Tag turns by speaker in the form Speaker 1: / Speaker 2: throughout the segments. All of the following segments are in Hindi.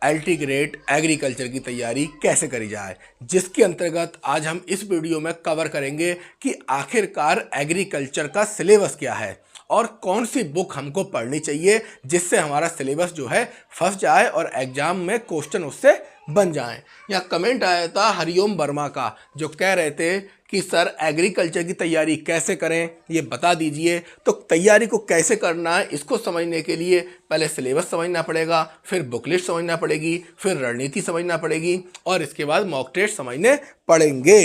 Speaker 1: एल्टी ग्रेड एग्रीकल्चर की तैयारी कैसे करी जाए, जिसके अंतर्गत आज हम इस वीडियो में कवर करेंगे कि आखिरकार एग्रीकल्चर का सिलेबस क्या है और कौन सी बुक हमको पढ़नी चाहिए जिससे हमारा सिलेबस जो है फंस जाए और एग्जाम में क्वेश्चन उससे बन जाएं। यहाँ कमेंट आया था हरिओम वर्मा का, जो कह रहे थे कि सर एग्रीकल्चर की तैयारी कैसे करें ये बता दीजिए। तो तैयारी को कैसे करना है इसको समझने के लिए पहले सिलेबस समझना पड़ेगा, फिर बुक लिस्ट समझना पड़ेगी, फिर रणनीति समझना पड़ेगी और इसके बाद मॉक टेस्ट समझने पड़ेंगे।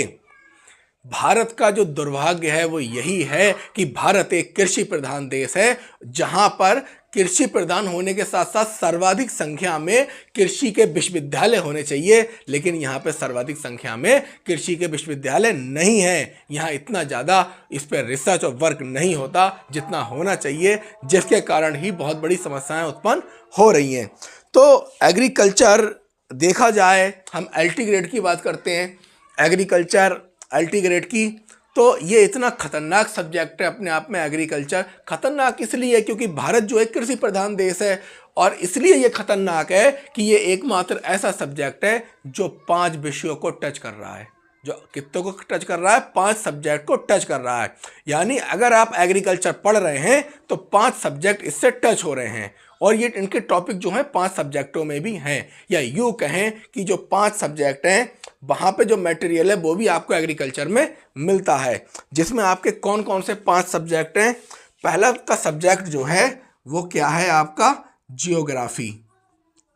Speaker 1: भारत का जो दुर्भाग्य है वो यही है कि भारत एक कृषि प्रधान देश है, जहां पर कृषि प्रधान होने के साथ साथ सर्वाधिक संख्या में कृषि के विश्वविद्यालय होने चाहिए, लेकिन यहाँ पे सर्वाधिक संख्या में कृषि के विश्वविद्यालय नहीं है। यहाँ इतना ज़्यादा इस पर रिसर्च और वर्क नहीं होता जितना होना चाहिए, जिसके कारण ही बहुत बड़ी समस्याएं उत्पन्न हो रही हैं। तो एग्रीकल्चर देखा जाए, हम एल्टी ग्रेड की बात करते हैं, एग्रीकल्चर एल्टी ग्रेड की, तो ये इतना खतरनाक सब्जेक्ट है अपने आप में। एग्रीकल्चर खतरनाक इसलिए क्योंकि भारत जो है कृषि प्रधान देश है, और इसलिए ये खतरनाक है कि ये एकमात्र ऐसा सब्जेक्ट है जो 5 विषयों को टच कर रहा है। जो कितनों को टच कर रहा है? 5 सब्जेक्ट को टच कर रहा है। यानी अगर आप एग्रीकल्चर पढ़ रहे हैं तो 5 सब्जेक्ट इससे टच हो रहे हैं, और ये इनके टॉपिक जो हैं 5 सब्जेक्टों में भी हैं। या यूँ कहें कि जो 5 सब्जेक्ट हैं वहाँ पे जो मटेरियल है वो भी आपको एग्रीकल्चर में मिलता है, जिसमें आपके कौन कौन से 5 सब्जेक्ट हैं। पहला का सब्जेक्ट जो है वो क्या है आपका? जियोग्राफी।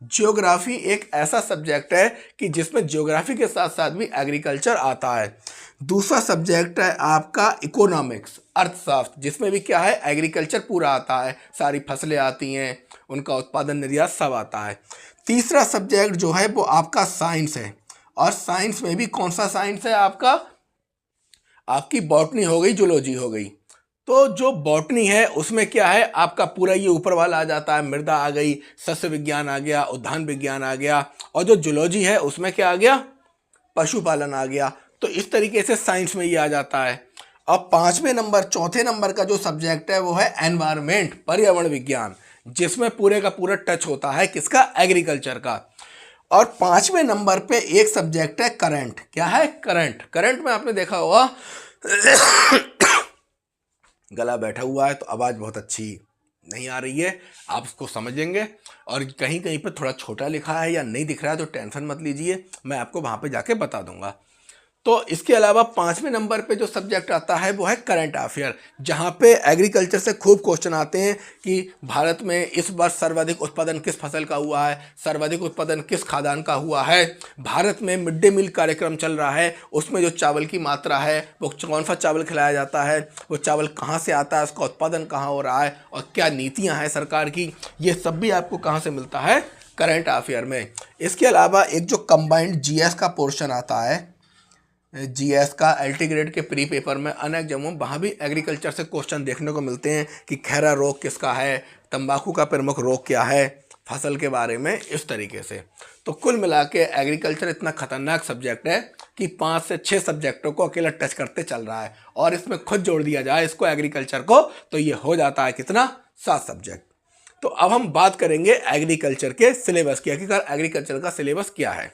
Speaker 1: जियोग्राफी एक ऐसा सब्जेक्ट है कि जिसमें जियोग्राफी के साथ साथ भी एग्रीकल्चर आता है। दूसरा सब्जेक्ट है आपका इकोनॉमिक्स, अर्थशास्त्र, जिसमें भी क्या है? एग्रीकल्चर पूरा आता है, सारी फसलें आती हैं, उनका उत्पादन निर्यात सब आता है। तीसरा सब्जेक्ट जो है वो आपका साइंस है, और साइंस में भी कौन सा साइंस है आपका? आपकी बॉटनी हो गई, जूलॉजी हो गई। तो जो बॉटनी है उसमें क्या है? आपका पूरा ये ऊपर वाला आ जाता है, मृदा आ गई, सस्य विज्ञान आ गया, उद्यान विज्ञान आ गया, और जो जूलॉजी है उसमें क्या आ गया? पशुपालन आ गया। तो इस तरीके से साइंस में ये आ जाता है। अब चौथे नंबर का जो सब्जेक्ट है वो है एनवायरमेंट, पर्यावरण विज्ञान, जिसमें पूरे का पूरा टच होता है किसका? एग्रीकल्चर का। और 5वें नंबर पे एक सब्जेक्ट है करंट। क्या है? करंट। करंट में आपने देखा होगा गला बैठा हुआ है तो आवाज़ बहुत अच्छी नहीं आ रही है, आप उसको समझेंगे। और कहीं कहीं पे थोड़ा छोटा लिखा है या नहीं दिख रहा है तो टेंशन मत लीजिए, मैं आपको वहाँ पे जाके बता दूंगा। तो इसके अलावा 5वें नंबर पे जो सब्जेक्ट आता है वो है करंट अफेयर, जहाँ पे एग्रीकल्चर से खूब क्वेश्चन आते हैं कि भारत में इस वर्ष सर्वाधिक उत्पादन किस फसल का हुआ है, सर्वाधिक उत्पादन किस खाद्यान्न का हुआ है, भारत में मिड डे मील कार्यक्रम चल रहा है, उसमें जो चावल की मात्रा है वो कौन सा चावल खिलाया जाता है, वो चावल कहाँ से आता है, उसका उत्पादन कहाँ हो रहा है, और क्या नीतियाँ हैं सरकार की, ये सब भी आपको कहाँ से मिलता है? करंट अफेयर में। इसके अलावा एक जो कंबाइंड जीएस का पोर्शन आता है, जीएस का एल्टी ग्रेड के प्री पेपर में अनेक जगहों वहाँ भी एग्रीकल्चर से क्वेश्चन देखने को मिलते हैं कि खैरा रोग किसका है, तंबाकू का प्रमुख रोग क्या है, फसल के बारे में, इस तरीके से। तो कुल मिला के एग्रीकल्चर इतना खतरनाक सब्जेक्ट है कि 5 से 6 सब्जेक्टों को अकेला टच करते चल रहा है, और इसमें खुद जोड़ दिया जाए इसको एग्रीकल्चर को तो ये हो जाता है कितना? 7 सब्जेक्ट। तो अब हम बात करेंगे एग्रीकल्चर के सिलेबस की। आखिरकार एग्रीकल्चर का सिलेबस क्या है?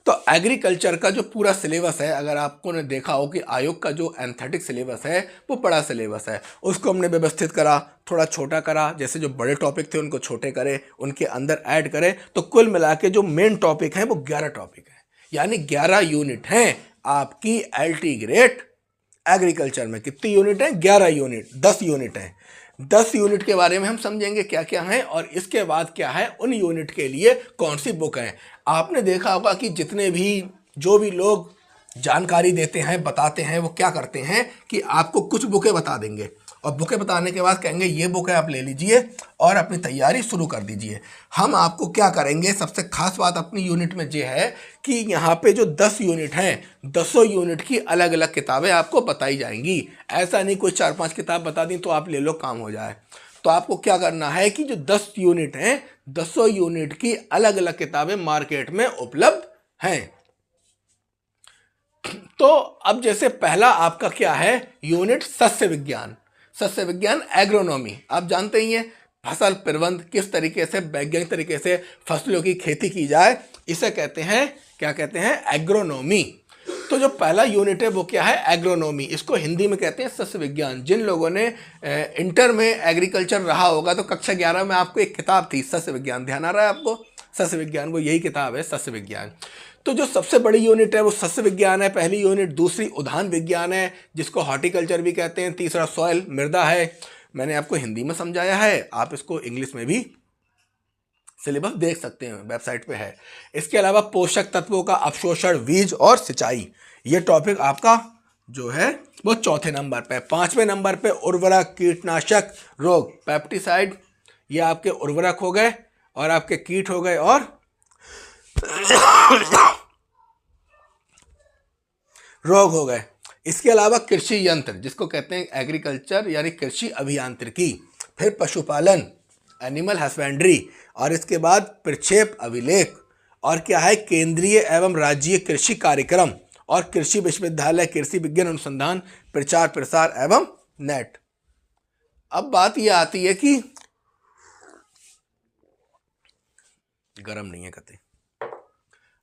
Speaker 1: तो एग्रीकल्चर का जो पूरा सिलेबस है, अगर आपको ने देखा हो कि आयोग का जो एंथेटिक सिलेबस है वो बड़ा सिलेबस है, उसको हमने व्यवस्थित करा, थोड़ा छोटा करा, जैसे जो बड़े टॉपिक थे उनको छोटे करे, उनके अंदर ऐड करे। तो कुल मिला के जो मेन टॉपिक हैं वो 11 टॉपिक हैं, यानी 11 यूनिट हैं आपकी एल्टी ग्रेड एग्रीकल्चर में। कितनी यूनिट हैं? 11 यूनिट, 10 यूनिट हैं। 10 यूनिट के बारे में हम समझेंगे क्या क्या है, और इसके बाद क्या है, उन यूनिट के लिए कौन सी बुक है। आपने देखा होगा कि जितने भी जो भी लोग जानकारी देते हैं, बताते हैं, वो क्या करते हैं कि आपको कुछ बुकें बता देंगे, और बुकें बताने के बाद कहेंगे ये बुक है आप ले लीजिए और अपनी तैयारी शुरू कर दीजिए। हम आपको क्या करेंगे, सबसे खास बात अपनी यूनिट में ये है कि यहाँ पे जो 10 यूनिट हैं, 10 यूनिट की अलग अलग किताबें आपको बताई जाएंगी। ऐसा नहीं कोई 4-5 किताब बता दी तो आप ले लो काम हो जाए। तो आपको क्या करना है कि जो 10 यूनिट हैं, 10 यूनिट की अलग अलग किताबें मार्केट में उपलब्ध हैं। तो अब जैसे पहला आपका क्या है यूनिट, सस्य विज्ञान। सस्य विज्ञान एग्रोनॉमी आप जानते ही हैं, फसल प्रबंध, किस तरीके से वैज्ञानिक तरीके से फसलों की खेती की जाए, इसे कहते हैं, क्या कहते हैं, एग्रोनॉमी। तो जो पहला यूनिट है वो क्या है, एग्रोनॉमी। इसको हिंदी में कहते हैं सस्य विज्ञान। जिन लोगों ने इंटर में एग्रीकल्चर रहा होगा तो कक्षा 11 में आपको एक किताब थी सस्य विज्ञान, ध्यान आ रहा है आपको, सस्य विज्ञान, वो यही किताब है सस्य विज्ञान। तो जो सबसे बड़ी यूनिट है वो सस्य विज्ञान है, पहली यूनिट। दूसरी उद्यान विज्ञान है जिसको हॉर्टिकल्चर भी कहते हैं। तीसरा सॉइल, मृदा है। मैंने आपको हिंदी में समझाया है, आप इसको इंग्लिश में भी सिलेबस देख सकते हैं, वेबसाइट पे है। इसके अलावा पोषक तत्वों का अवशोषण, बीज और सिंचाई, ये टॉपिक आपका जो है वो चौथे नंबर पे। पांचवें नंबर पे उर्वरक, कीटनाशक, रोग, पेस्टिसाइड, ये आपके उर्वरक हो गए और आपके कीट हो गए और रोग हो गए। इसके अलावा कृषि यंत्र जिसको कहते हैं एग्रीकल्चर यानी कृषि अभियांत्रिकी, फिर पशुपालन, एनिमल हस्बेंड्री, और इसके बाद प्रक्षेप अभिलेख, और क्या है, केंद्रीय एवं राज्य कृषि कार्यक्रम, और कृषि विश्वविद्यालय, कृषि विज्ञान अनुसंधान, प्रचार प्रसार एवं नेट। अब बात यह आती है कि गरम नहीं है कहते,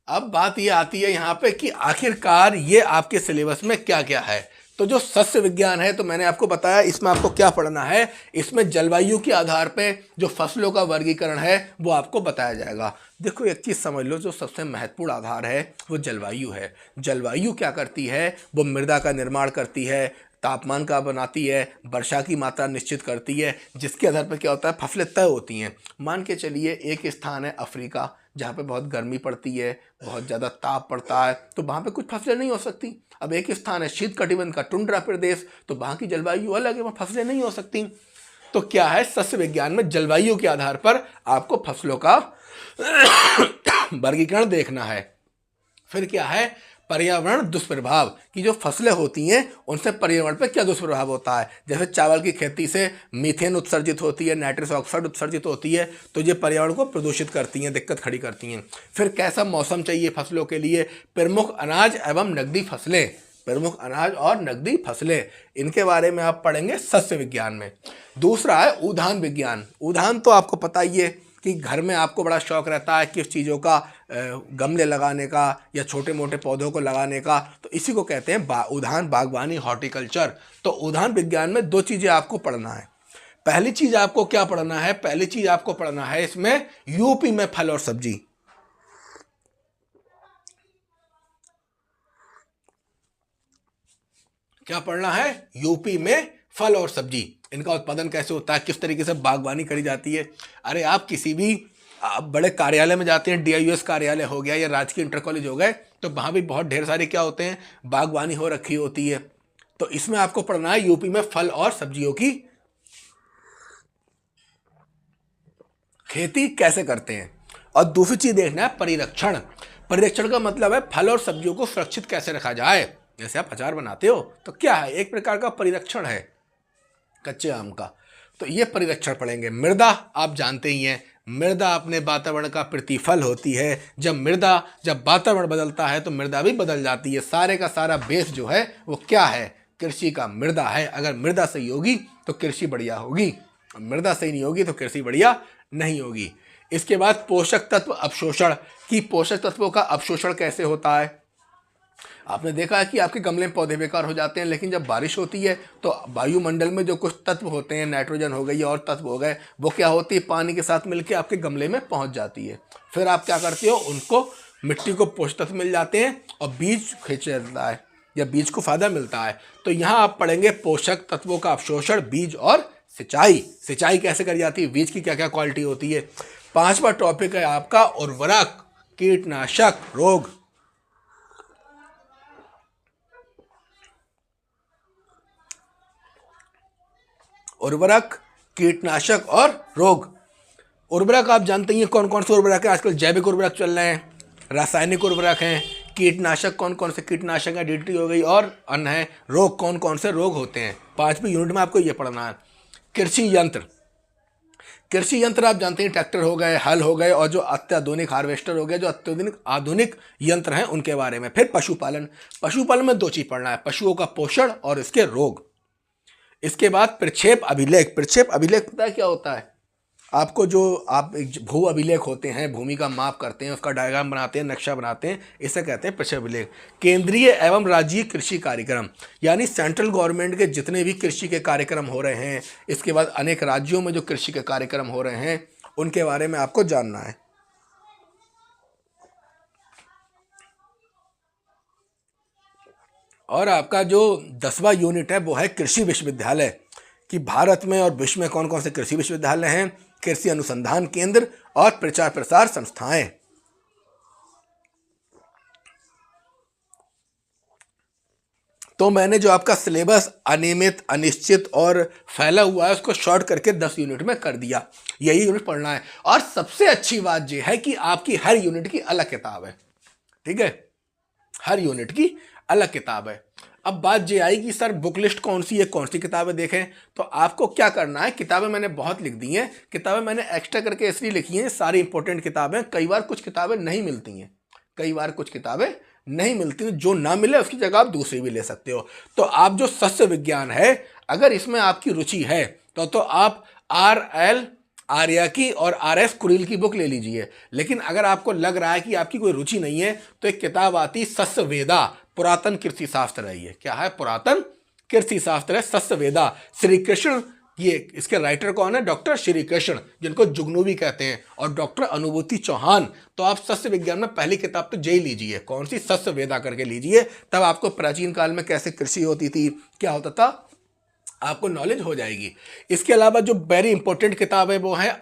Speaker 1: अब बात यह आती है यहाँ पे कि आखिरकार ये आपके सिलेबस में क्या क्या है। तो जो सस्य विज्ञान है, तो मैंने आपको बताया इसमें आपको क्या पढ़ना है। इसमें जलवायु के आधार पे जो फसलों का वर्गीकरण है वो आपको बताया जाएगा। देखो एक चीज़ समझ लो, जो सबसे महत्वपूर्ण आधार है वो जलवायु है। जलवायु क्या करती है, वो मृदा का निर्माण करती है, तापमान का बनाती है, वर्षा की मात्रा निश्चित करती है, जिसके आधार पर क्या होता है, फसलें तय होती हैं। मान के चलिए एक स्थान है अफ्रीका जहाँ पे बहुत गर्मी पड़ती है, बहुत ज़्यादा ताप पड़ता है, तो वहाँ पे कुछ फसलें नहीं हो सकती। अब एक स्थान है शीत कटिबंध का टुंड्रा प्रदेश, तो वहाँ की जलवायु अलग है, वहाँ फसलें नहीं हो सकती। तो क्या है, सस्य विज्ञान में जलवायु के आधार पर आपको फसलों का वर्गीकरण देखना है। फिर क्या है, पर्यावरण दुष्प्रभाव, की जो फसलें होती हैं उनसे पर्यावरण पर क्या दुष्प्रभाव होता है। जैसे चावल की खेती से मीथेन उत्सर्जित होती है, नाइट्रस ऑक्साइड उत्सर्जित होती है, तो ये पर्यावरण को प्रदूषित करती हैं, दिक्कत खड़ी करती हैं। फिर कैसा मौसम चाहिए फसलों के लिए, प्रमुख अनाज एवं नकदी फसलें, प्रमुख अनाज और नकदी फसलें, इनके बारे में आप पढ़ेंगे सस्य विज्ञान में। दूसरा है उद्यान विज्ञान। उद्यान तो आपको पता ही है कि घर में आपको बड़ा शौक रहता है किस चीज़ों का, गमले लगाने का या छोटे मोटे पौधों को लगाने का, तो इसी को कहते हैं उद्यान, बागवानी, हॉर्टिकल्चर। तो उद्यान विज्ञान में दो चीज़ें आपको पढ़ना है। पहली चीज़ आपको क्या पढ़ना है, पहली चीज़ आपको पढ़ना है इसमें यूपी में फल और सब्जी। क्या पढ़ना है, यूपी में फल और सब्जी, इनका उत्पादन कैसे होता है, किस तरीके से बागवानी करी जाती है। अरे आप किसी भी बड़े कार्यालय में जाते हैं, DIUS कार्यालय हो गया या राजकीय इंटर कॉलेज हो गए, तो वहाँ भी बहुत ढेर सारे क्या होते हैं, बागवानी हो रखी होती है। तो इसमें आपको पढ़ना है यूपी में फल और सब्जियों की खेती कैसे करते हैं। और दूसरी चीज़ देखना है परिरक्षण। परिरक्षण का मतलब है फल और सब्जियों को सुरक्षित कैसे रखा जाए। जैसे आप अचार बनाते हो तो क्या है, एक प्रकार का परिरक्षण है कच्चे आम का, तो ये परिरक्षण पढ़ेंगे। मृदा आप जानते ही हैं, मृदा अपने वातावरण का प्रतिफल होती है। जब वातावरण बदलता है तो मृदा भी बदल जाती है। सारे का सारा बेस जो है वो क्या है, कृषि का मृदा है। अगर मृदा सही होगी तो कृषि बढ़िया होगी, मृदा सही नहीं होगी तो कृषि बढ़िया नहीं होगी। इसके बाद पोषक तत्व अवशोषण, की पोषक तत्वों का अवशोषण कैसे होता है। आपने देखा है कि आपके गमले में पौधे बेकार हो जाते हैं, लेकिन जब बारिश होती है तो वायुमंडल में जो कुछ तत्व होते हैं, नाइट्रोजन हो गई और तत्व हो गए, वो क्या होती है, पानी के साथ मिलकर आपके गमले में पहुंच जाती है। फिर आप क्या करते हो, उनको मिट्टी को पोषक तत्व मिल जाते हैं और बीज खींच जाता है या बीज को फायदा मिलता है। तो यहाँ आप पढ़ेंगे पोषक तत्वों का अवशोषण, बीज और सिंचाई। सिंचाई कैसे करी जाती है, बीज की क्या क्या क्वालिटी होती है। पांचवा टॉपिक है आपका उर्वरक, कीटनाशक, रोग। उर्वरक, कीटनाशक और रोग। उर्वरक आप जानते ही हैं कौन कौन से उर्वरक हैं, आजकल जैविक उर्वरक चल रहे हैं, रासायनिक उर्वरक हैं। कीटनाशक कौन कौन से कीटनाशक हैं, DDT हो गई और अन्य है। रोग कौन कौन से रोग होते हैं, 5वीं यूनिट में आपको ये पढ़ना है। कृषि यंत्र, कृषि यंत्र आप जानते हैं ट्रैक्टर हो गए, हल हो गए, और जो अत्याधुनिक हार्वेस्टर हो गए, जो अत्याधुनिक आधुनिक यंत्र हैं उनके बारे में। फिर पशुपालन, पशुपालन में 2 चीज पढ़ना है, पशुओं का पोषण और इसके रोग। इसके बाद प्रक्षेप अभिलेख, प्रक्षेप अभिलेख पता है क्या होता है, आपको जो आप एक भू अभिलेख होते हैं, भूमि का माप करते हैं, उसका डायग्राम बनाते हैं, नक्शा बनाते हैं, इसे कहते हैं पृष्ठ अभिलेख। केंद्रीय एवं राज्यीय कृषि कार्यक्रम, यानी सेंट्रल गवर्नमेंट के जितने भी कृषि के कार्यक्रम हो रहे हैं, इसके बाद अनेक राज्यों में जो कृषि के कार्यक्रम हो रहे हैं, उनके बारे में आपको जानना है। और आपका जो 10वां यूनिट है वो है कृषि विश्वविद्यालय, कि भारत में और विश्व में कौन कौन से कृषि विश्वविद्यालय हैं, कृषि अनुसंधान केंद्र और प्रचार प्रसार संस्थाएं। तो मैंने जो आपका सिलेबस अनियमित, अनिश्चित और फैला हुआ है उसको शॉर्ट करके 10 यूनिट में कर दिया। यही यूनिट पढ़ना है। और सबसे अच्छी बात यह है कि आपकी हर यूनिट की अलग किताब है। ठीक है, हर यूनिट की अलग किताब है। अब बात ये आई कि सर बुक लिस्ट कौन सी है, कौन सी किताबें देखें। तो आपको क्या करना है, किताबें मैंने बहुत लिख दी हैं, किताबें मैंने एक्स्ट्रा करके इसलिए लिखी हैं, सारी इंपॉर्टेंट किताबें। कई बार कुछ किताबें नहीं मिलती हैं, कई बार कुछ किताबें नहीं मिलती, जो ना मिले उसकी जगह आप दूसरी भी ले सकते हो। तो आप जो सस्य विज्ञान है, अगर इसमें आपकी रुचि है तो आप RL आर्या की और RS कुरील की बुक ले लीजिए। लेकिन अगर आपको लग रहा है कि आपकी कोई रुचि नहीं है, तो एक किताब आती सस्य वेदा, पुरातन कृषि शास्त्र है। ये क्या है, पुरातन कृषि शास्त्र है, सस्य वेदा। श्री कृष्ण, ये इसके राइटर कौन है, डॉक्टर श्री कृष्ण, जिनको जुगनू भी कहते हैं, और डॉक्टर अनुभूति चौहान। तो आप सस्य विज्ञान में पहली किताब तो जय लीजिए, कौन सी, सस्य वेदा करके लीजिए। तब आपको प्राचीन काल में कैसे कृषि होती थी, क्या होता था, आपको नॉलेज हो जाएगी। इसके अलावा जो वेरी इंपॉर्टेंट किताब है वो है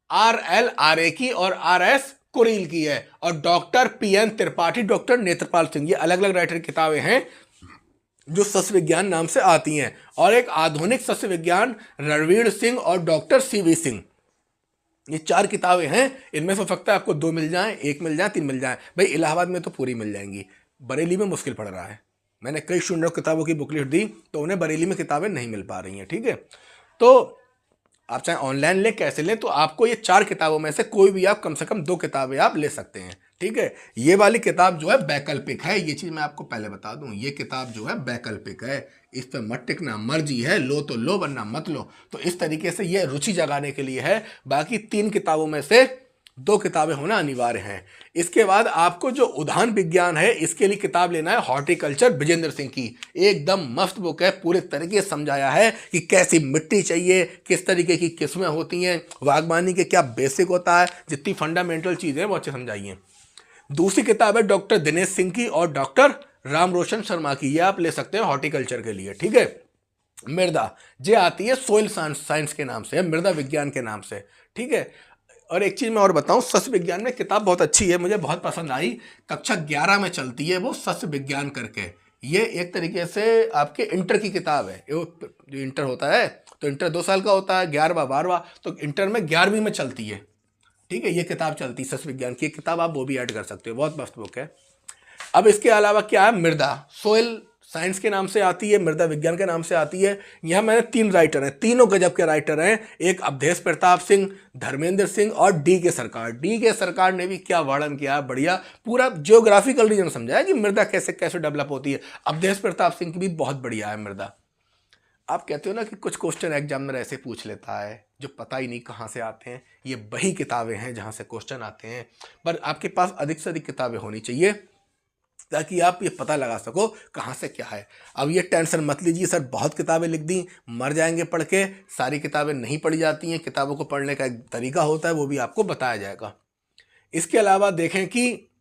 Speaker 1: RL आर्य की और RS कुरील की है, और doctor PN Tripathi, doctor Netrapal Singh, ये अलग अलग राइटर किताबें हैं जो सस्य विज्ञान नाम से आती हैं। और एक आधुनिक सस्य विज्ञान, रणवीर सिंह और डॉक्टर CV सिंह। ये 4 किताबें हैं। इनमें से हो सकता है आपको 2 मिल जाएं, 1 मिल जाए, 3 मिल जाए। भाई इलाहाबाद में तो पूरी मिल जाएंगी, बरेली में मुश्किल पड़ रहा है। मैंने कई स्टूडेंटों को किताबों की बुक लिस्ट दी तो उन्हें बरेली में किताबें नहीं मिल पा रही हैं। ठीक है, तो आप चाहे ऑनलाइन लें, कैसे लें, तो आपको ये 4 किताबों में से कोई भी आप कम से कम 2 किताबें आप ले सकते हैं। ठीक है, ये वाली किताब जो है वैकल्पिक है, ये चीज़ मैं आपको पहले बता दूं। ये किताब जो है वैकल्पिक है, इस पर मत टिकना, मर्जी है, लो तो लो वरना मत लो। तो इस तरीके से ये रुचि जगाने के लिए है। बाकी 3 किताबों में से 2 किताबें होना अनिवार्य हैं। इसके बाद आपको जो उद्यान विज्ञान है, इसके लिए किताब लेना है हॉर्टिकल्चर, विजेंद्र सिंह की। एकदम मस्त बुक है, पूरे तरीके से समझाया है कि कैसी मिट्टी चाहिए, किस तरीके की किस्में होती हैं, बागवानी के क्या बेसिक होता है, जितनी फंडामेंटल चीज़ें वो अच्छे समझाई हैं। दूसरी किताब है डॉक्टर दिनेश सिंह की और डॉक्टर राम रोशन शर्मा की, ये आप ले सकते हैं हॉर्टिकल्चर के लिए। ठीक है, मृदा जे आती है सोइल साइंस के नाम से, मृदा विज्ञान के नाम से। ठीक है, और एक चीज़ मैं और बताऊं, सस्य विज्ञान में किताब बहुत अच्छी है, मुझे बहुत पसंद आई, कक्षा 11 में चलती है वो, सस्य विज्ञान करके। ये एक तरीके से आपके इंटर की किताब है। जो इंटर होता है तो इंटर 2 साल का होता है, 11वां 12वां, तो इंटर में 11वीं में चलती है। ठीक है, ये किताब चलती है सस्य विज्ञान की, किताब आप वो भी ऐड कर सकते हो, बहुत मस्त बुक है। अब इसके अलावा क्या है, मृदा सोइल साइंस के नाम से आती है, मृदा विज्ञान के नाम से आती है। यहाँ मैंने 3 राइटर हैं, तीनों गजब के राइटर हैं। एक अवधेश प्रताप सिंह, धर्मेंद्र सिंह और DK सरकार। DK सरकार ने भी क्या वर्णन किया, बढ़िया, पूरा जियोग्राफिकल रीजन समझाया कि मृदा कैसे कैसे डेवलप होती है। अवधेश प्रताप सिंह की भी बहुत बढ़िया है मृदा। आप कहते हो ना कि कुछ क्वेश्चन एग्जामिनर ऐसे पूछ लेता है जो पता ही नहीं कहाँ से आते हैं, ये वही किताबें हैं जहाँ से क्वेश्चन आते हैं। पर आपके पास अधिक से अधिक किताबें होनी चाहिए ताकि आप ये पता लगा सको कहाँ से क्या है। अब ये टेंशन मत लीजिए सर बहुत किताबें लिख दी, मर जाएंगे पढ़ के। सारी किताबें नहीं पढ़ी जाती हैं, किताबों को पढ़ने का एक तरीका होता है, वो भी आपको बताया जाएगा। इसके अलावा देखें कि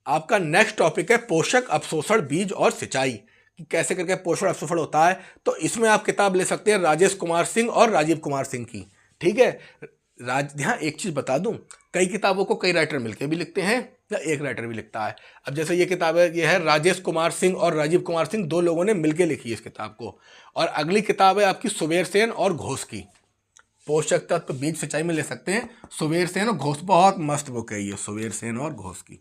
Speaker 1: आपका नेक्स्ट टॉपिक है पोषक अवशोषण, बीज और सिंचाई, कि कैसे करके पोषण अवशोषण होता है। तो इसमें आप किताब ले सकते हैं राजेश कुमार सिंह और राजीव कुमार सिंह की। ठीक है, यहाँ एक चीज़ बता दूं, कई किताबों को कई राइटर मिलकर भी लिखते हैं या एक राइटर भी लिखता है। अब जैसे ये किताब है, ये है राजेश कुमार सिंह और राजीव कुमार सिंह, 2 लोगों ने मिलकर लिखी है इस किताब को। और अगली किताब है आपकी सुबेर सेन और घोष की, पोषक तत्व बीज सिंचाई में ले सकते हैं, सुबेर सेन और घोष। बहुत मस्त बुक है ये, सुबेर सेन और घोष की,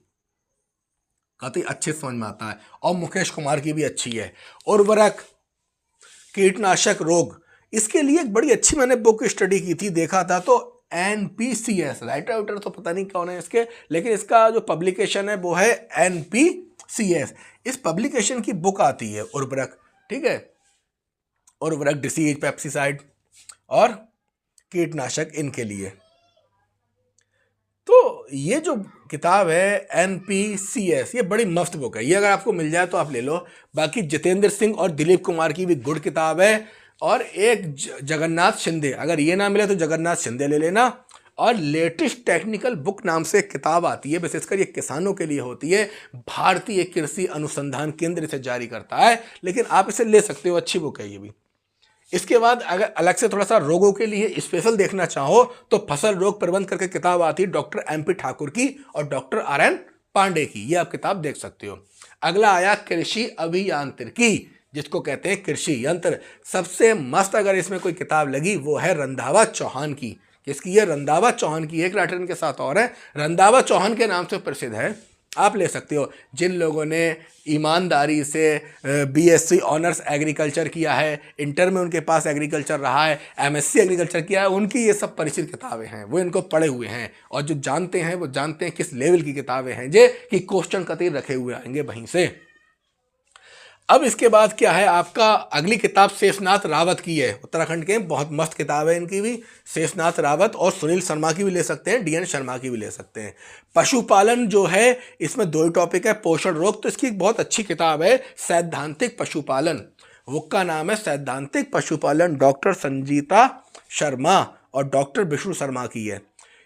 Speaker 1: काफी अच्छे समझ में आता है। और मुकेश कुमार की भी अच्छी है, उर्वरक, कीटनाशक, रोग, इसके लिए एक बड़ी अच्छी मैंने बुक स्टडी की थी, देखा था। तो NPCS, राइटर तो पता नहीं कौन है इसके, लेकिन इसका जो पब्लिकेशन है वो है NPCS। इस पब्लिकेशन की बुक आती है उर्वरक। ठीक है, उर्वरक, डिसीज, पेप्सिसाइड और कीटनाशक इनके लिए। तो ये जो किताब है NPCS, ये बड़ी मस्त बुक है, ये अगर आपको मिल जाए तो आप ले लो। बाकी जितेंद्र सिंह और दिलीप कुमार की भी गुड किताब है। और एक जगन्नाथ शिंदे, अगर ये ना मिले तो जगन्नाथ शिंदे ले लेना। और लेटेस्ट टेक्निकल बुक नाम से एक किताब आती है, विशेषकर ये किसानों के लिए होती है, भारतीय कृषि अनुसंधान केंद्र से जारी करता है, लेकिन आप इसे ले सकते हो, अच्छी बुक है ये भी। इसके बाद अगर अलग से थोड़ा सा रोगों के लिए स्पेशल देखना चाहो तो फसल रोग प्रबंध करके किताब आती है डॉक्टर MP ठाकुर की और डॉक्टर RN पांडे की, ये आप किताब देख सकते हो। अगला आया कृषि अभियांत्रिकी, जिसको कहते हैं कृषि यंत्र। सबसे मस्त अगर इसमें कोई किताब लगी वो है रंधावा चौहान की। किसकी? ये रंधावा चौहान की। एक राइटर के साथ और है, रंधावा चौहान के नाम से प्रसिद्ध है, आप ले सकते हो। जिन लोगों ने ईमानदारी से BSc ऑनर्स एग्रीकल्चर किया है, इंटर में उनके पास एग्रीकल्चर रहा है, MSc एग्रीकल्चर किया है, उनकी ये सब परिचित किताबें हैं, वो इनको पढ़े हुए हैं। और जो जानते हैं वो जानते हैं किस लेवल की किताबें हैं जे कि क्वेश्चन कतई रखे हुए आएंगे वहीं से। अब इसके बाद क्या है आपका, अगली किताब शेषनाथ रावत की है, उत्तराखंड के, बहुत मस्त किताब है इनकी भी। शेषनाथ रावत और सुनील शर्मा की भी ले सकते हैं, DN शर्मा की भी ले सकते हैं। पशुपालन जो है इसमें 2 ही टॉपिक है, पोषण रोग, तो इसकी एक बहुत अच्छी किताब है सैद्धांतिक पशुपालन। बुक का नाम है सैद्धांतिक पशुपालन, डॉक्टर संजीता शर्मा और डॉक्टर विष्णु शर्मा की है।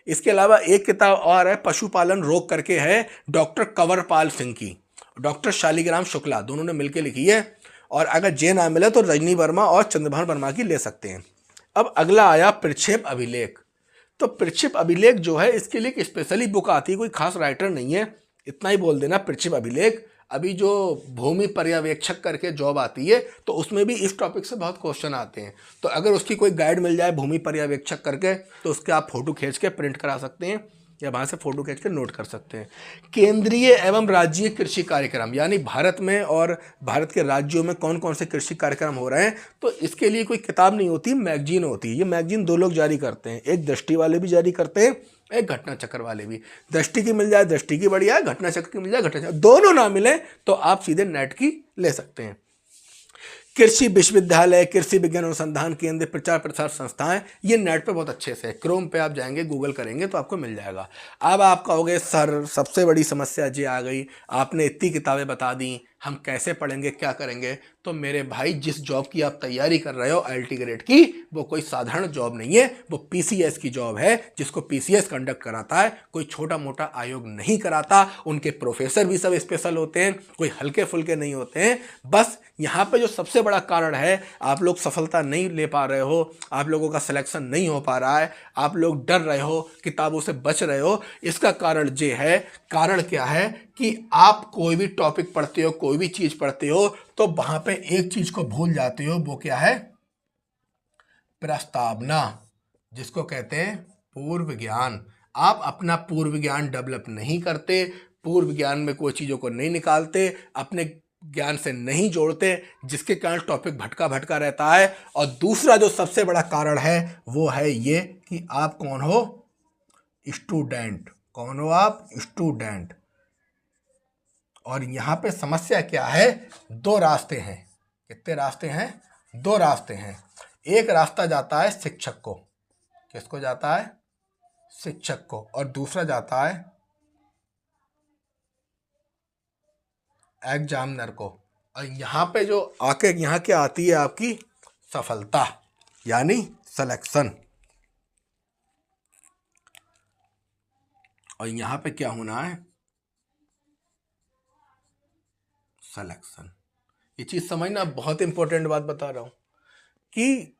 Speaker 1: इसके अलावा एक किताब और है पशुपालन रोग करके है, डॉक्टर कंवरपाल सिंह की, डॉक्टर शालिग्राम शुक्ला, दोनों ने मिलकर लिखी है। और अगर जे ना मिले तो रजनी वर्मा और चंद्रभान वर्मा की ले सकते हैं। अब अगला आया प्रक्षेप अभिलेख। तो प्रक्षेप अभिलेख जो है इसके लिए एक स्पेशली बुक आती है, कोई खास राइटर नहीं है, इतना ही बोल देना प्रक्षेप अभिलेख। अभी जो भूमि पर्यवेक्षक करके जॉब आती है तो उसमें भी इस टॉपिक से बहुत क्वेश्चन आते हैं, तो अगर उसकी कोई गाइड मिल जाए भूमि पर्यवेक्षक करके तो उसके आप फोटो खींच के प्रिंट करा सकते हैं या वहाँ से फोटो खींच के नोट कर सकते हैं। केंद्रीय एवं राज्य कृषि कार्यक्रम, यानी भारत में और भारत के राज्यों में कौन कौन से कृषि कार्यक्रम हो रहे हैं, तो इसके लिए कोई किताब नहीं होती, मैगजीन होती है। ये मैगजीन 2 लोग जारी करते हैं, एक दृष्टि वाले भी जारी करते हैं, एक घटना चक्र वाले भी। दृष्टि की मिल जाए दृष्टि की बढ़िया है, घटना चक्र की मिल जाए घटना चक्र, दोनों ना मिले तो आप सीधे नेट की ले सकते हैं। कृषि विश्वविद्यालय, कृषि विज्ञान अनुसंधान केंद्र, प्रचार प्रसार संस्थाएं, ये नेट पे बहुत अच्छे से, क्रोम पे आप जाएंगे, गूगल करेंगे तो आपको मिल जाएगा। अब आप कहोगे सर सबसे बड़ी समस्या ये आ गई, आपने इतनी किताबें बता दी, हम कैसे पढ़ेंगे, क्या करेंगे? तो मेरे भाई जिस जॉब की आप तैयारी कर रहे हो IIT ग्रेड की, वो कोई साधारण जॉब नहीं है, वो PCS की जॉब है, जिसको PCS कंडक्ट कराता है, कोई छोटा मोटा आयोग नहीं कराता। उनके प्रोफेसर भी सब स्पेशल होते हैं, कोई हल्के फुल्के नहीं होते हैं। बस यहाँ पे जो सबसे बड़ा कारण है, आप लोग सफलता नहीं ले पा रहे हो, आप लोगों का सिलेक्शन नहीं हो पा रहा है, आप लोग डर रहे हो, किताबों से बच रहे हो, इसका कारण ये है। कारण क्या है कि आप कोई भी टॉपिक पढ़ते हो, कोई भी चीज पढ़ते हो तो वहां पे एक चीज को भूल जाते हो, वो क्या है? प्रस्तावना, जिसको कहते हैं पूर्व ज्ञान। आप अपना पूर्व ज्ञान डेवलप नहीं करते, पूर्व ज्ञान में कोई चीज़ों को नहीं निकालते, अपने ज्ञान से नहीं जोड़ते, जिसके कारण टॉपिक भटका भटका रहता है। और दूसरा जो सबसे बड़ा कारण है वो है ये कि आप कौन हो? स्टूडेंट। कौन हो आप? स्टूडेंट। और यहाँ पे समस्या क्या है? 2 रास्ते हैं। कितने रास्ते हैं? 2 रास्ते हैं। एक रास्ता जाता है शिक्षक को, किसको जाता है? शिक्षक को। और दूसरा जाता है एग्जामिनर को। और यहाँ पे जो आके यहाँ क्या आती है आपकी? सफलता, यानी सिलेक्शन। और यहाँ पे क्या होना है? सिलेक्शन। ये चीज समझना, बहुत इंपॉर्टेंट बात बता रहा हूं कि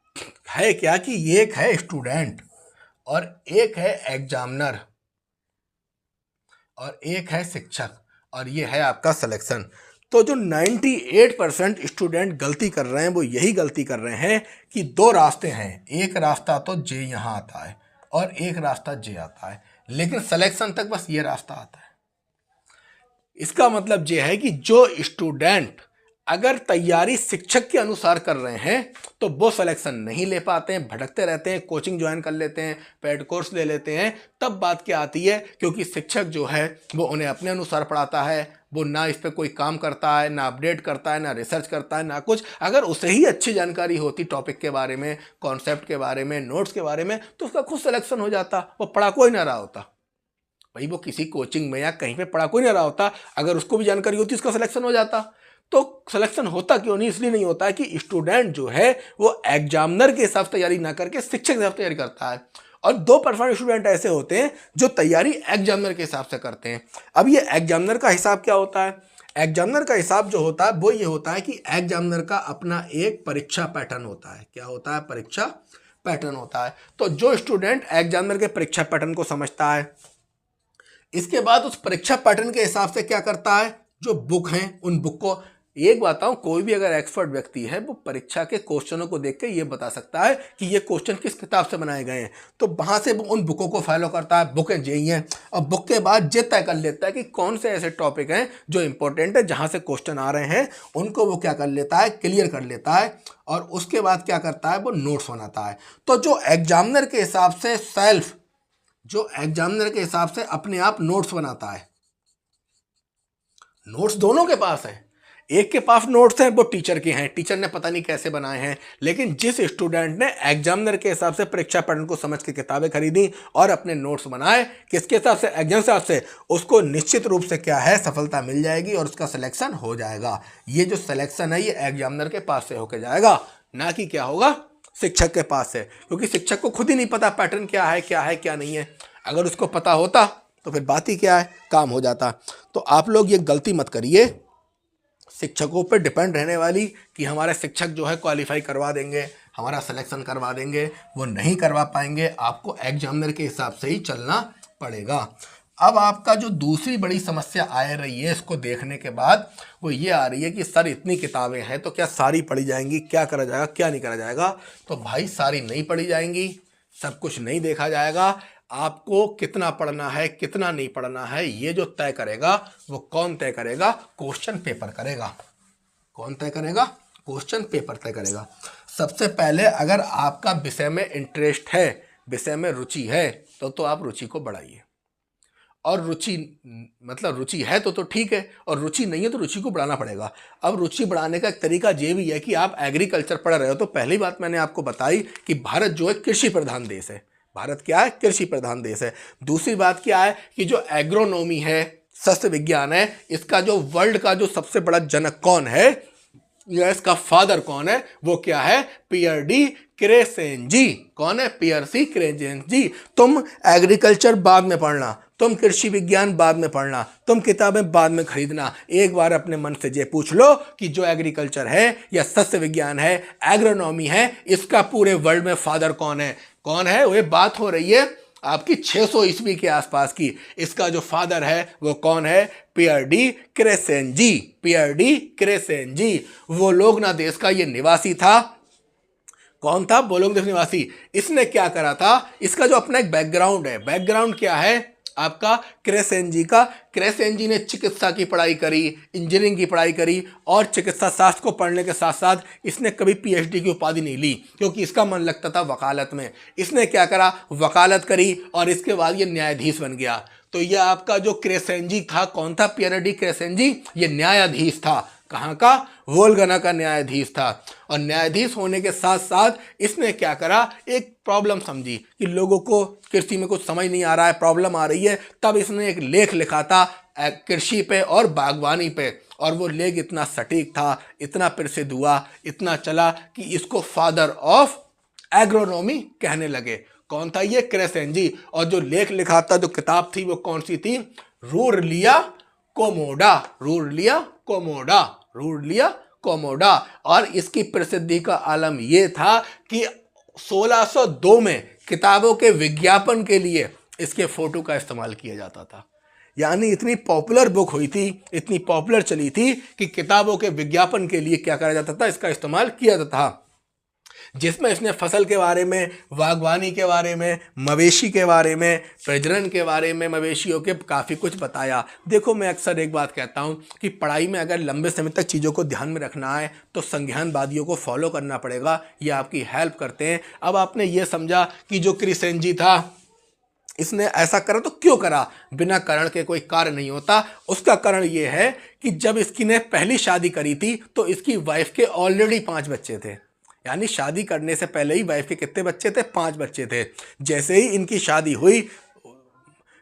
Speaker 1: है क्या कि एक है स्टूडेंट और एक है एग्जामिनर और एक है शिक्षक और ये है आपका सिलेक्शन। तो जो 98% स्टूडेंट गलती कर रहे हैं वो यही गलती कर रहे हैं कि 2 रास्ते हैं, एक रास्ता तो जे यहाँ आता है और एक रास्ता जे आता है, लेकिन सिलेक्शन तक बस ये रास्ता आता है। इसका मतलब ये है कि जो स्टूडेंट अगर तैयारी शिक्षक के अनुसार कर रहे हैं तो वो सिलेक्शन नहीं ले पाते हैं, भटकते रहते हैं, कोचिंग ज्वाइन कर लेते हैं, पेड कोर्स ले लेते हैं। तब बात क्या आती है? क्योंकि शिक्षक जो है वो उन्हें अपने अनुसार पढ़ाता है, वो ना इस पर कोई काम करता है, ना अपडेट करता है, ना रिसर्च करता है, ना कुछ। अगर उसे ही अच्छी जानकारी होती टॉपिक के बारे में, कॉन्सेप्ट के बारे में, नोट्स के बारे में, तो उसका खुद सिलेक्शन हो जाता, वो पढ़ा कोई ना रहा होता। भाई वो किसी कोचिंग में या कहीं पे पढ़ा कोई नहीं रहा होता, अगर उसको भी जानकारी होती उसका सिलेक्शन हो जाता। तो सिलेक्शन होता क्यों नहीं? इसलिए नहीं होता है कि स्टूडेंट जो है वो एग्जामिनर के हिसाब से तैयारी ना करके शिक्षक के हिसाब से तैयारी करता है। और 2% स्टूडेंट ऐसे होते हैं जो तैयारी एग्जामिनर के हिसाब से करते हैं। अब ये एग्जामिनर का हिसाब क्या होता है? एग्जामिनर का हिसाब जो होता है वो ये होता है कि एग्जामिनर का अपना एक परीक्षा पैटर्न होता है। क्या होता है? परीक्षा पैटर्न होता है। तो जो स्टूडेंट एग्जामिनर के परीक्षा पैटर्न को समझता है, इसके बाद उस परीक्षा पैटर्न के हिसाब से क्या करता है, जो बुक हैं उन बुक को, एक बताऊं, कोई भी अगर एक्सपर्ट व्यक्ति है वो परीक्षा के क्वेश्चनों को देख के ये बता सकता है कि ये क्वेश्चन किस किताब से बनाए गए हैं। तो वहां से वो उन बुकों को फॉलो करता है, बुकें यही हैं। और बुक के बाद ये तय कर लेता है कि कौन से ऐसे टॉपिक हैं जो इंपॉर्टेंट है, जहां से क्वेश्चन आ रहे हैं उनको वो क्या कर लेता है, क्लियर कर लेता है। और उसके बाद क्या करता है, वो नोट्स बनाता है। तो जो एग्जामिनर के हिसाब से जो एग्जामिनर के हिसाब से अपने आप नोट्स बनाता है, नोट्स दोनों के पास है। एक के पास नोट्स हैं वो टीचर के हैं, टीचर ने पता नहीं कैसे बनाए हैं, लेकिन जिस स्टूडेंट ने एग्जामिनर के हिसाब से परीक्षा पैटर्न को समझ के किताबें खरीदी और अपने नोट्स बनाए किसके हिसाब से, एग्जाम के हिसाब से, उसको निश्चित रूप से क्या है, सफलता मिल जाएगी और उसका सिलेक्शन हो जाएगा। ये जो सिलेक्शन है ये एग्जामिनर के पास से होकर जाएगा, ना कि क्या होगा, शिक्षक के पास से। क्योंकि शिक्षक को खुद ही नहीं पता पैटर्न क्या है क्या नहीं है। अगर उसको पता होता तो फिर बात ही क्या है, काम हो जाता। तो आप लोग ये गलती मत करिए शिक्षकों पर डिपेंड रहने वाली कि हमारे शिक्षक जो है क्वालिफाई करवा देंगे, हमारा सिलेक्शन करवा देंगे। वो नहीं करवा पाएंगे, आपको एग्जामिनर के हिसाब से ही चलना पड़ेगा। अब आपका जो दूसरी बड़ी समस्या आ रही है इसको देखने के बाद, वो ये आ रही है कि सर इतनी किताबें हैं तो क्या सारी पढ़ी जाएंगी, क्या करा जाएगा क्या नहीं करा जाएगा? तो भाई सारी नहीं पढ़ी जाएंगी, सब कुछ नहीं देखा जाएगा। आपको कितना पढ़ना है कितना नहीं पढ़ना है ये जो तय करेगा वो कौन तय करेगा? क्वेश्चन पेपर करेगा। कौन तय करेगा? क्वेश्चन पेपर तय करेगा। सबसे पहले अगर आपका विषय में इंटरेस्ट है, विषय में रुचि है, तो आप रुचि को बढ़ाइए। और रुचि मतलब रुचि है तो ठीक है, और रुचि नहीं है तो रुचि को बढ़ाना पड़ेगा। अब रुचि बढ़ाने का एक तरीका ये भी है कि आप एग्रीकल्चर पढ़ रहे हो तो पहली बात मैंने आपको बताई कि भारत जो है कृषि प्रधान देश है। भारत क्या है? कृषि प्रधान देश है। दूसरी बात क्या है कि जो एग्रोनॉमी है, सस्य विज्ञान है, इसका जो वर्ल्ड का जो सबसे बड़ा जनक कौन है या इसका फादर कौन है, वो क्या है? पियर डी क्रेसेंजी। कौन है? पियर सी क्रेसेंजी। तुम एग्रीकल्चर बाद में पढ़ना, तुम कृषि विज्ञान बाद में पढ़ना, तुम किताबें बाद में खरीदना। एक बार अपने मन से ये पूछ लो कि जो एग्रीकल्चर है या सस्य विज्ञान है, एग्रोनॉमी है, इसका पूरे वर्ल्ड में फादर कौन है? कौन है? वो बात हो रही है आपकी 600 ईस्वी के आसपास की। इसका जो फादर है वो कौन है? पियर डी क्रेसेंजी। पियर डी क्रेसेंजी। वो लोग ना देश का ये निवासी था। कौन था? वो लोग देश निवासी। इसने क्या करा था? इसका जो अपना एक बैकग्राउंड है, बैकग्राउंड क्या है आपका? क्रेसेंजी का। क्रेसेंजी ने चिकित्सा की पढ़ाई करी, इंजीनियरिंग की पढ़ाई करी, और चिकित्सा शास्त्र को पढ़ने के साथ साथ इसने कभी पीएचडी की उपाधि नहीं ली क्योंकि इसका मन लगता था वकालत में। इसने क्या करा? वकालत करी और इसके बाद ये न्यायाधीश बन गया। तो ये आपका जो क्रेसेंजी था, कौन था? पियर डी क्रेसेंजी। ये न्यायाधीश था। कहाँ का? वोल्गना का न्यायाधीश था। और न्यायाधीश होने के साथ साथ इसने क्या करा? एक प्रॉब्लम समझी कि लोगों को कृषि में कुछ समझ नहीं आ रहा है, प्रॉब्लम आ रही है। तब इसने एक लेख लिखा था कृषि पे और बागवानी पे, और वो लेख इतना सटीक था, इतना प्रसिद्ध हुआ, इतना चला कि इसको फादर ऑफ एग्रोनॉमी कहने लगे। कौन था ये? क्रेसेंजी। और जो लेख लिखा था, जो किताब थी, वो कौन सी थी? रूरलिया कोमोडा। रूरलिया कोमोडा। रूरलिया कोमोडा। और इसकी प्रसिद्धि का आलम यह था कि 1602 में किताबों के विज्ञापन के लिए इसके फोटो का इस्तेमाल किया जाता था। यानी इतनी पॉपुलर बुक हुई थी, इतनी पॉपुलर चली थी कि किताबों के विज्ञापन के लिए क्या करा जाता था? इसका इस्तेमाल किया जाता था। जिसमें इसने फसल के बारे में, बागवानी के बारे में, मवेशी के बारे में, प्रजनन के बारे में, मवेशियों के काफ़ी कुछ बताया। देखो, मैं अक्सर एक बात कहता हूँ कि पढ़ाई में अगर लंबे समय तक चीज़ों को ध्यान में रखना है तो संज्ञानवादियों को फॉलो करना पड़ेगा। ये आपकी हेल्प करते हैं। अब आपने ये समझा कि जो क्रेसेंजी था इसने ऐसा करा तो क्यों करा? बिना कारण के कोई कार्य नहीं होता। उसका कारण ये है कि जब इसकी ने पहली शादी करी थी तो इसकी वाइफ के ऑलरेडी 5 बच्चे थे। यानी शादी करने से पहले ही वाइफ के कितने बच्चे थे? 5 बच्चे थे। जैसे ही इनकी शादी हुई,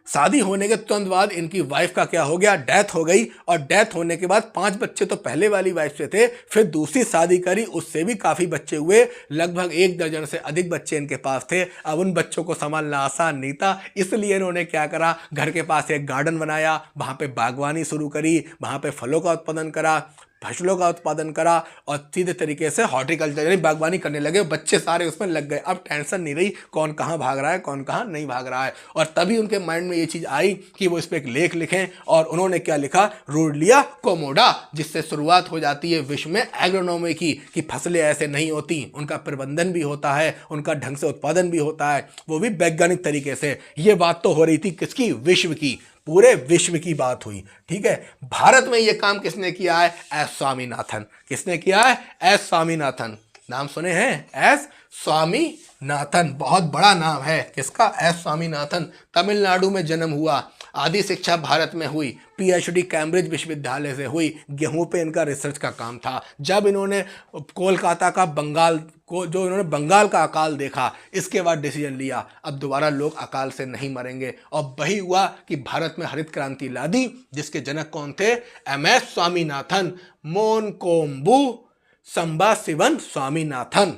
Speaker 1: शादी होने के तुरंत बाद इनकी वाइफ का क्या हो गया? डेथ हो गई। और डेथ होने के बाद 5 बच्चे तो पहले वाली वाइफ से थे, फिर दूसरी शादी करी, उससे भी काफ़ी बच्चे हुए, लगभग 1 दर्जन से अधिक बच्चे इनके पास थे। अब उन बच्चों को संभालना आसान नहीं था, इसलिए इन्होंने क्या करा? घर के पास एक गार्डन बनाया, वहाँ पे बागवानी शुरू करी, वहाँ पे फलों का उत्पादन करा, फसलों का उत्पादन करा और सीधे तरीके से हॉर्टिकल्चर यानी बागवानी करने लगे। बच्चे सारे उसमें लग गए। अब टेंशन नहीं रही कौन कहाँ भाग रहा है, कौन कहाँ नहीं भाग रहा है। और तभी उनके माइंड में ये चीज़ आई कि वो इस पर एक लेख लिखें। और उन्होंने क्या लिखा? रूडलिया कोमोडा, जिससे शुरुआत हो जाती है विश्व में एग्रोनॉमी की, कि फसलें ऐसे नहीं होती, उनका प्रबंधन भी होता है, उनका ढंग से उत्पादन भी होता है, वो भी वैज्ञानिक तरीके से। ये बात तो हो रही थी किसकी? विश्व की, पूरे विश्व की बात हुई। ठीक है, भारत में यह काम किसने किया है? एस स्वामीनाथन। किसने किया है? एस स्वामीनाथन। नाम सुने हैं? एस स्वामीनाथन, बहुत बड़ा नाम है किसका? एस स्वामीनाथन। तमिलनाडु में जन्म हुआ, आदि शिक्षा भारत में हुई, पीएचडी कैम्ब्रिज विश्वविद्यालय से हुई। गेहूं पे इनका रिसर्च का काम था। जब इन्होंने कोलकाता का बंगाल को, जो इन्होंने बंगाल का अकाल देखा, इसके बाद डिसीजन लिया अब दोबारा लोग अकाल से नहीं मरेंगे। और वही हुआ कि भारत में हरित क्रांति ला दी, जिसके जनक कौन थे? M S Swaminathan, Monkombu Sambasivan Swaminathan.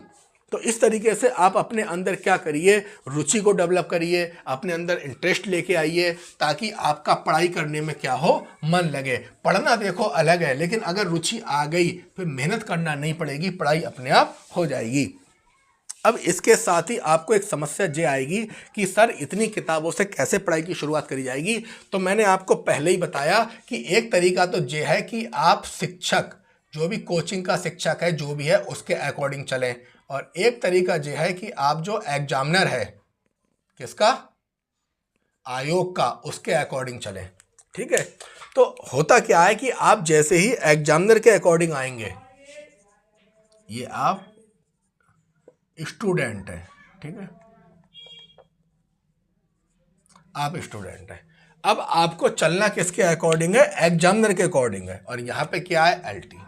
Speaker 1: तो इस तरीके से आप अपने अंदर क्या करिए? रुचि को डेवलप करिए, अपने अंदर इंटरेस्ट लेके आइए, ताकि आपका पढ़ाई करने में क्या हो? मन लगे। पढ़ना देखो अलग है, लेकिन अगर रुचि आ गई फिर मेहनत करना नहीं पड़ेगी, पढ़ाई अपने आप हो जाएगी। अब इसके साथ ही आपको एक समस्या ये आएगी कि सर इतनी किताबों से कैसे पढ़ाई की शुरुआत करी जाएगी? तो मैंने आपको पहले ही बताया कि एक तरीका तो ये है कि आप शिक्षक, जो भी कोचिंग का शिक्षक है, जो भी है, उसके अकॉर्डिंग चलें। और एक तरीका यह है कि आप जो एग्जामिनर है, किसका? आयोग का, उसके अकॉर्डिंग चलें। ठीक है, तो होता क्या है कि आप जैसे ही एग्जामिनर के अकॉर्डिंग आएंगे, ये आप स्टूडेंट हैं, ठीक है, आप स्टूडेंट हैं। अब आपको चलना किसके अकॉर्डिंग है? एग्जामिनर के अकॉर्डिंग है। और यहां पे क्या है? एलटी।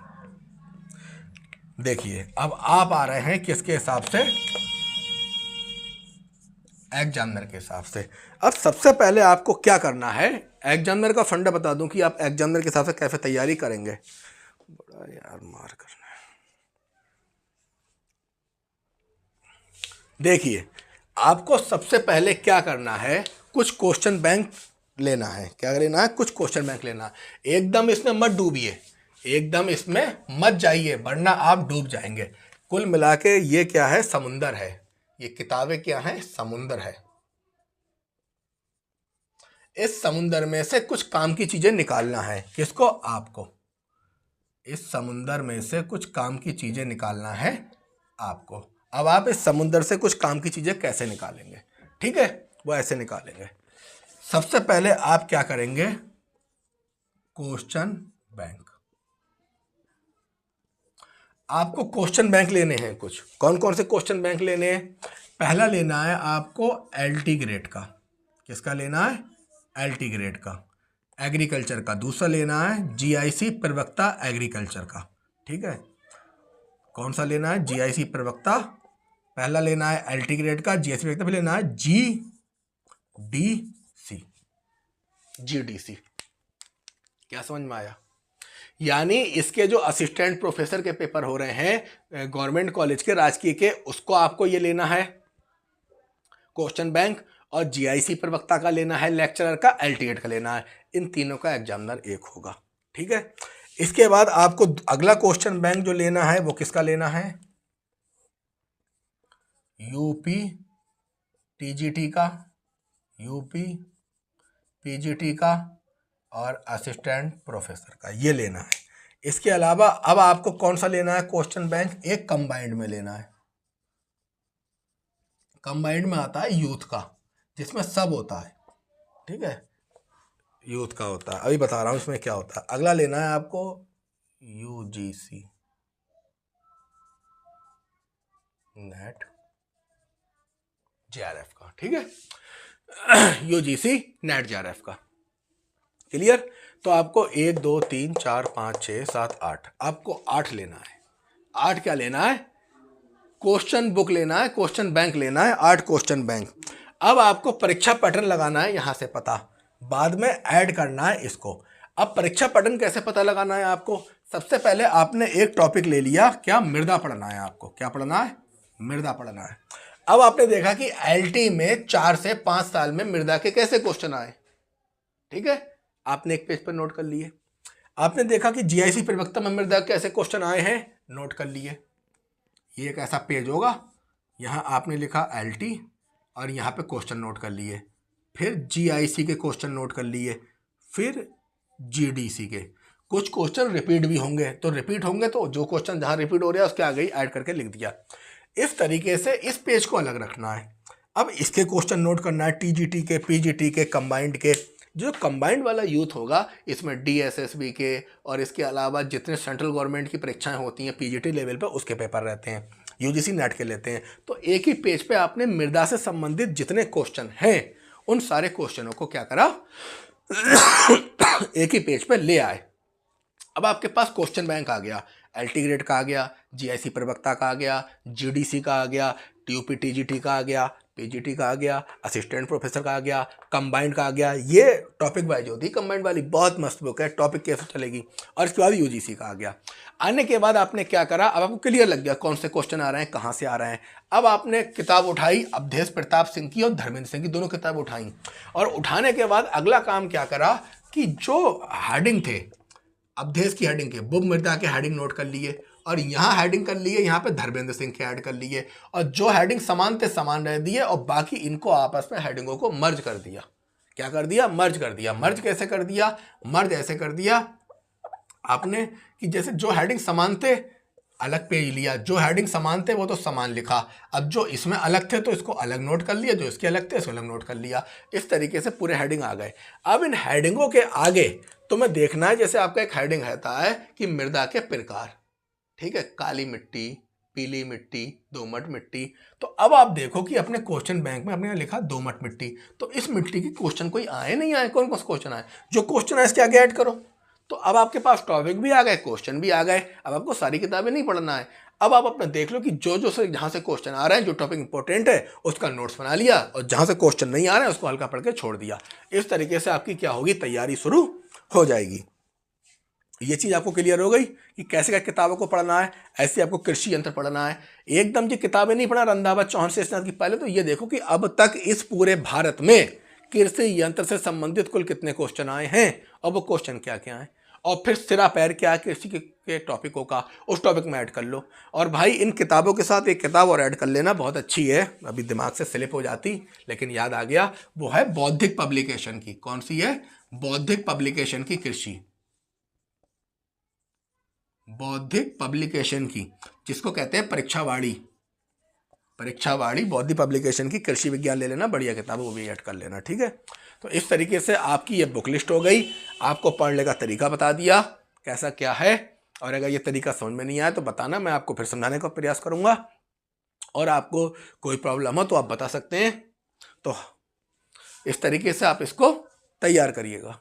Speaker 1: देखिए अब आप आ रहे हैं किसके हिसाब से? एग्जामिनर के हिसाब से। अब सबसे पहले आपको क्या करना है? एग्जामिनर का फंडा बता दूं कि आप एग्जामिनर के हिसाब से कैसे तैयारी करेंगे। बड़ा यार मार करना है। देखिए आपको सबसे पहले क्या करना है? कुछ क्वेश्चन बैंक लेना है। क्या लेना है? कुछ क्वेश्चन बैंक लेना है। एकदम इसमें मत डूबिए, एकदम इसमें मत जाइए, वरना आप डूब जाएंगे। कुल मिला के ये क्या है? समुंदर है। ये किताबें क्या है? समुंदर है। इस समुंदर में से कुछ काम की चीजें निकालना है। किसको? आपको। इस समुंदर में से कुछ काम की चीजें निकालना है आपको। अब आप इस समुंदर से कुछ काम की चीजें कैसे निकालेंगे? ठीक है, वो ऐसे निकालेंगे। सबसे पहले आप क्या करेंगे? Question bank. आपको क्वेश्चन बैंक लेने हैं कुछ। कौन कौन से क्वेश्चन बैंक लेने हैं? पहला लेना है आपको एलटी ग्रेड का। किसका लेना है? एलटी ग्रेड का, एग्रीकल्चर का। दूसरा लेना है जीआईसी प्रवक्ता एग्रीकल्चर का। ठीक है, कौन सा लेना है? जीआईसी प्रवक्ता। पहला लेना है एलटी ग्रेड का, जीआईसी प्रवक्ता। फिर लेना है जीडीसी। जीडीसी क्या समझ में आया? यानी इसके जो असिस्टेंट प्रोफेसर के पेपर हो रहे हैं गवर्नमेंट कॉलेज के, राजकीय के, उसको आपको ये लेना है क्वेश्चन बैंक। और जीआईसी प्रवक्ता का लेना है लेक्चरर का, एलटीएड का लेना है। इन तीनों का एग्जामिनर एक होगा। ठीक है, इसके बाद आपको अगला क्वेश्चन बैंक जो लेना है वो किसका लेना है? यूपी टीजीटी का, यूपी पीजीटी का और असिस्टेंट प्रोफेसर का, ये लेना है। इसके अलावा अब आपको कौन सा लेना है क्वेश्चन बैंक? एक कंबाइंड में लेना है। कंबाइंड में आता है यूथ का, जिसमें सब होता है। ठीक है, यूथ का होता है, अभी बता रहा हूं इसमें क्या होता है। अगला लेना है आपको यूजीसी नेट जेआरएफ का। ठीक है, यूजीसी नेट जेआरएफ का। क्लियर? तो आपको 1 2 3 4 5 6 7 8, आपको 8 लेना है। 8 क्या लेना है? क्वेश्चन बुक लेना है, क्वेश्चन बैंक लेना है, 8 क्वेश्चन बैंक। अब आपको परीक्षा पैटर्न लगाना है यहां से पता, बाद में ऐड करना है इसको। अब परीक्षा पैटर्न कैसे पता लगाना है आपको? सबसे पहले आपने एक टॉपिक ले लिया, क्या? मृदा पढ़ना है आपको। क्या पढ़ना है? मृदा पढ़ना है। अब आपने देखा कि एलटी में 4 से 5 साल में मृदा के कैसे क्वेश्चन आए। ठीक है, आपने एक पेज पर नोट कर लिए। आपने देखा कि जीआईसी प्रवक्ता में मृदा कैसे क्वेश्चन आए हैं, नोट कर लिए। ये एक ऐसा पेज होगा, यहाँ आपने लिखा एलटी और यहाँ पे क्वेश्चन नोट कर लिए, फिर जीआईसी के क्वेश्चन नोट कर लिए, फिर जीडीसी के। कुछ क्वेश्चन रिपीट भी होंगे, तो रिपीट होंगे तो जो क्वेश्चन जहाँ रिपीट हो रहा है उसके आगे ही ऐड करके लिख दिया। इस तरीके से इस पेज को अलग रखना है। अब इसके क्वेश्चन नोट करना है, टीजीटी के, पीजीटी के, कंबाइंड के। जो कंबाइंड वाला यूथ होगा इसमें डीएसएसबी के और इसके अलावा जितने सेंट्रल गवर्नमेंट की परीक्षाएं होती हैं पीजीटी लेवल पर, उसके पेपर रहते हैं, यूजीसी नेट के लेते हैं। तो एक ही पेज पे आपने मृदा से संबंधित जितने क्वेश्चन हैं उन सारे क्वेश्चनों को क्या करा, एक ही पेज पे ले आए। अब आपके पास क्वेश्चन बैंक आ गया, एलटी ग्रेड का आ गया, जीआईसी प्रवक्ता का आ गया, जीडीसी का आ गया, टीयूपी टीजीटी का आ गया, पीजीटी का आ गया, असिस्टेंट प्रोफेसर का आ गया, कंबाइंड का आ गया। ये टॉपिक वाइज होती है कंबाइंड वाली, बहुत मस्त बुक है, टॉपिक कैसे चलेगी। और इसके बाद यूजीसी का आ गया। आने के बाद आपने क्या करा, अब आपको क्लियर लग गया कौन से क्वेश्चन आ रहे हैं, कहाँ से आ रहे हैं। अब आपने किताब उठाई, अवधेश प्रताप सिंह की और धर्मेंद्र सिंह की, दोनों किताब उठाई। और उठाने के बाद अगला काम क्या करा कि जो हेडिंग थे अवधेश की हेडिंग के, वो मृदा के हेडिंग नोट कर लिए और यहाँ हेडिंग कर लिए, यहाँ पे धर्मेंद्र सिंह के ऐड कर लिए। और जो हेडिंग समान थे समान रह दिए और बाकी इनको आपस में हेडिंगों को मर्ज कर दिया। क्या कर दिया? मर्ज कर दिया। मर्ज कैसे कर दिया? मर्ज ऐसे कर दिया आपने कि जैसे जो हेडिंग समान थे अलग पेज लिया, जो हेडिंग समान थे वो तो समान लिखा, अब जो इसमें अलग थे तो इसको अलग नोट कर लिया, जो इसके अलग थे इसको अलग नोट कर लिया। इस तरीके से पूरे हेडिंग आ गए। अब इन हेडिंगों के आगे तुम्हें देखना है, जैसे आपका एक हेडिंग रहता है कि मृदा के प्रकार, ठीक है, काली मिट्टी, पीली मिट्टी, दोमट मिट्टी। तो अब आप देखो कि अपने क्वेश्चन बैंक में आपने यहाँ लिखा दोमट मिट्टी, तो इस मिट्टी के क्वेश्चन कोई आए नहीं आए, कौन कौन से क्वेश्चन आए, जो क्वेश्चन है इसके आगे ऐड करो। तो अब आपके पास टॉपिक भी आ गए, क्वेश्चन भी आ गए। अब आपको सारी किताबें नहीं पढ़ना है, अब आप अपना देख लो कि जो जो से जहाँ से क्वेश्चन आ रहे हैं, जो टॉपिक इंपॉर्टेंट है उसका नोट्स बना लिया और जहाँ से क्वेश्चन नहीं आ रहे हैं उसको हल्का पढ़ के छोड़ दिया। इस तरीके से आपकी क्या होगी, तैयारी शुरू हो जाएगी। ये चीज़ आपको क्लियर हो गई कि कैसे क्या किताबों को पढ़ना है। ऐसे आपको कृषि यंत्र पढ़ना है, एकदम जी किताबें नहीं पढ़ना रंधावा चौहान शेषनाथ की। पहले तो ये देखो कि अब तक इस पूरे भारत में कृषि यंत्र से संबंधित कुल कितने क्वेश्चन आए हैं और वो क्वेश्चन क्या क्या है, और फिर सिरा पैर क्या है कृषि के टॉपिकों का, उस टॉपिक में ऐड कर लो। और भाई इन किताबों के साथ एक किताब और ऐड कर लेना, बहुत अच्छी है, अभी दिमाग से स्लिप हो जाती लेकिन याद आ गया, वो है बौद्धिक पब्लिकेशन की। कौन सी है? बौद्धिक पब्लिकेशन की, कृषि बौद्धिक पब्लिकेशन की, जिसको कहते हैं परीक्षावाड़ी। परीक्षावाड़ी बौद्धिक पब्लिकेशन की कृषि विज्ञान ले लेना, बढ़िया किताब, वो भी ऐड कर लेना। ठीक है, तो इस तरीके से आपकी ये बुक लिस्ट हो गई। आपको पढ़ने का तरीका बता दिया कैसा क्या है, और अगर ये तरीका समझ में नहीं आया तो बताना, मैं आपको फिर समझाने का प्रयास करूँगा। और आपको कोई प्रॉब्लम हो तो आप बता सकते हैं। तो इस तरीके से आप इसको तैयार करिएगा।